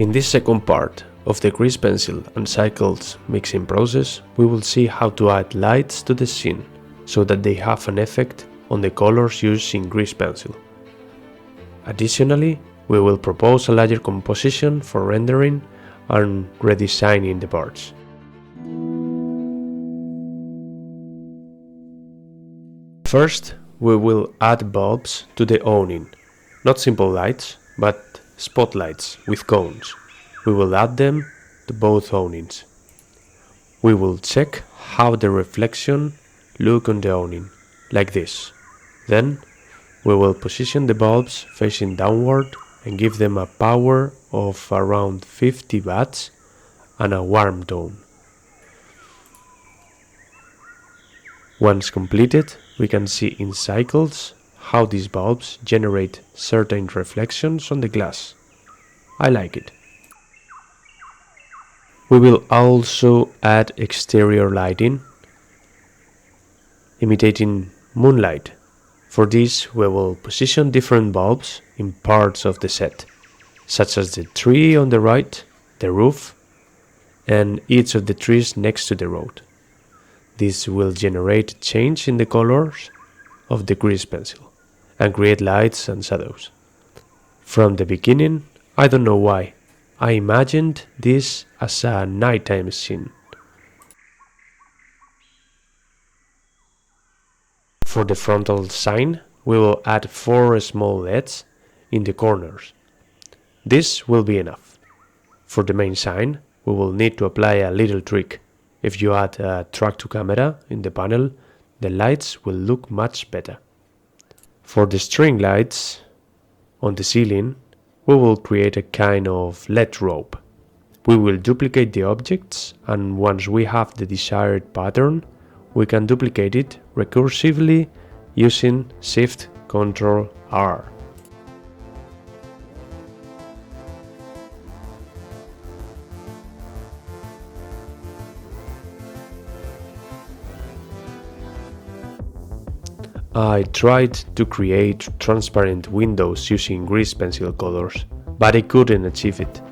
In this second part of the grease pencil and cycles mixing process, we will see how to add lights to the scene so that they have an effect on the colors used in grease pencil. Additionally, we will propose a larger composition for rendering and redesigning the parts. First, we will add bulbs to the awning, not simple lights, but spotlights with cones. We will add them to both awnings. We will check how the reflection look on the awning, like this. Then, we will position the bulbs facing downward and give them a power of around 50 watts and a warm tone. Once completed, we can see in cycles how these bulbs generate certain reflections on the glass. I like it. We will also add exterior lighting, imitating moonlight. For this, we will position different bulbs in parts of the set, such as the tree on the right, the roof, and each of the trees next to the road. This will generate change in the colors of the grease pencil and create lights and shadows. From the beginning, I don't know why, I imagined this as a nighttime scene. For the frontal sign, we will add 4 small LEDs in the corners. This will be enough. For the main sign, we will need to apply a little trick. If you add a track to camera in the panel, the lights will look much better. For the string lights on the ceiling, we will create a kind of LED rope. We will duplicate the objects, and once we have the desired pattern, we can duplicate it recursively using Shift-Ctrl-R. I tried to create transparent windows using grease pencil colors, but I couldn't achieve it.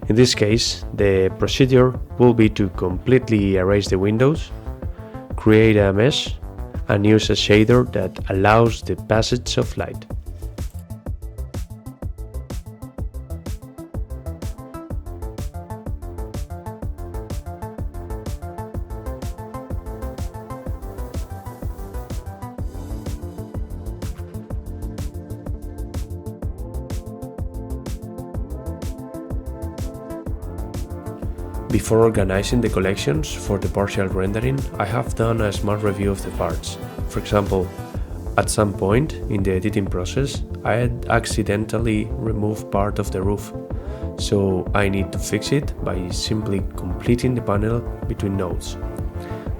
In this case, the procedure will be to completely erase the windows, create a mesh, and use a shader that allows the passage of light. Before organizing the collections for the partial rendering, I have done a smart review of the parts. For example, at some point in the editing process, I had accidentally removed part of the roof, so I need to fix it by simply completing the panel between nodes.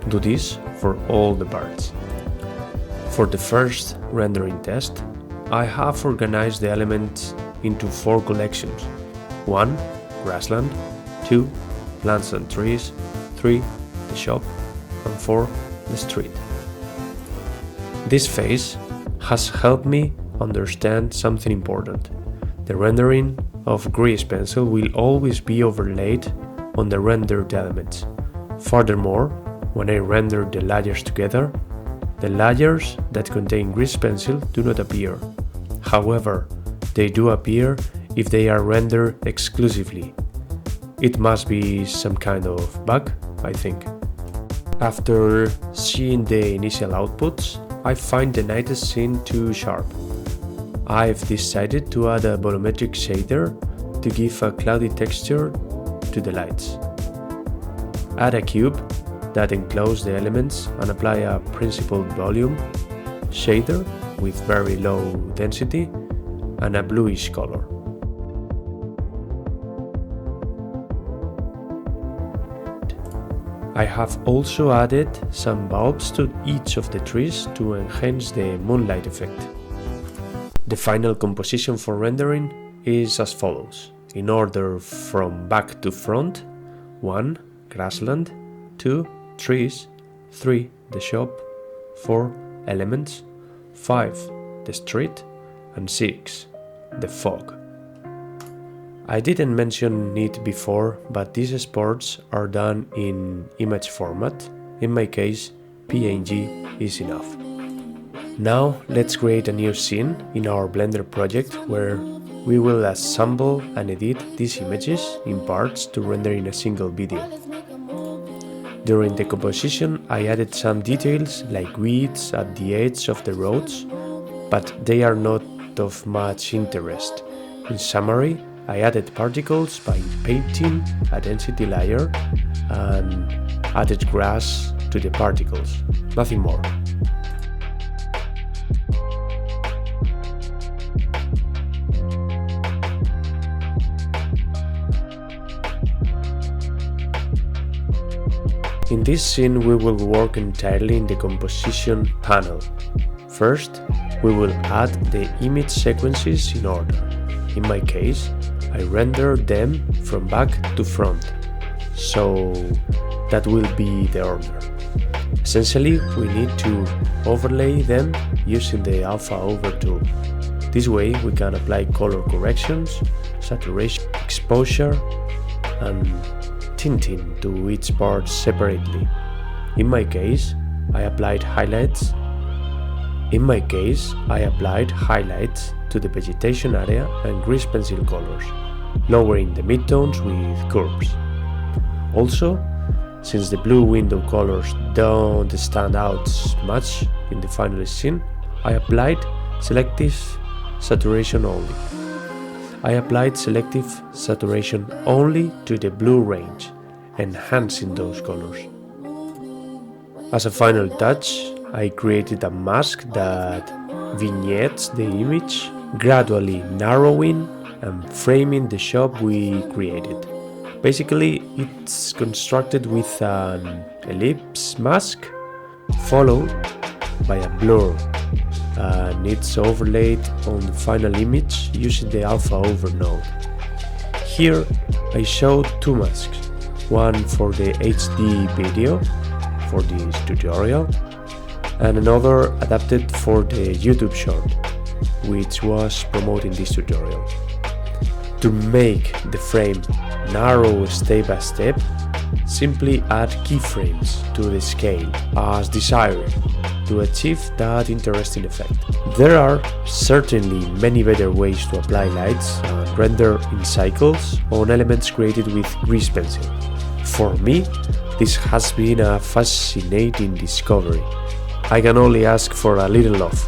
Do this for all the parts. For the first rendering test, I have organized the elements into 4 collections. 1. Grassland, 2. Plants and trees, 3. The shop, and 4. The street. This phase has helped me understand something important. The rendering of grease pencil will always be overlaid on the rendered elements. Furthermore, when I render the layers together, the layers that contain grease pencil do not appear. However, they do appear if they are rendered exclusively. It must be some kind of bug, I think. After seeing the initial outputs, I find the night scene too sharp. I've decided to add a volumetric shader to give a cloudy texture to the lights. Add a cube that encloses the elements and apply a principled volume shader with very low density and a bluish color. I have also added some bulbs to each of the trees to enhance the moonlight effect. The final composition for rendering is as follows, in order from back to front: 1. Grassland, 2. Trees, 3. The shop, 4. Elements, 5. The street, and 6. The fog. I didn't mention it before, but these exports are done in image format. In my case, PNG is enough. Now let's create a new scene in our Blender project where we will assemble and edit these images in parts to render in a single video. During the composition, I added some details like weeds at the edge of the roads, but they are not of much interest. In summary, I added particles by painting a density layer and added grass to the particles, nothing more. In this scene we will work entirely in the composition panel. First, we will add the image sequences in order. In my case, I render them from back to front, so that will be the order. Essentially, we need to overlay them using the alpha over tool. This way we can apply color corrections, saturation, exposure, and tinting to each part separately. In my case, I applied highlights to the vegetation area and grease pencil colors, lowering the midtones with curves. Also, since the blue window colors don't stand out much in the final scene, I applied selective saturation only. To the blue range, enhancing those colors. As a final touch, I created a mask that vignettes the image, gradually narrowing and framing the shape we created. Basically, it's constructed with an ellipse mask followed by a blur, and it's overlaid on the final image using the alpha over node. Here I showed two masks, one for the HD video for this tutorial and another adapted for the YouTube short, which was promoting this tutorial. To make the frame narrow step by step, simply add keyframes to the scale as desired to achieve that interesting effect. There are certainly many better ways to apply lights and render in cycles on elements created with grease pencil. For me, this has been a fascinating discovery. I can only ask for a little love,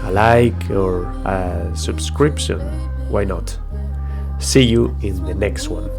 a like or a subscription, why not? See you in the next one.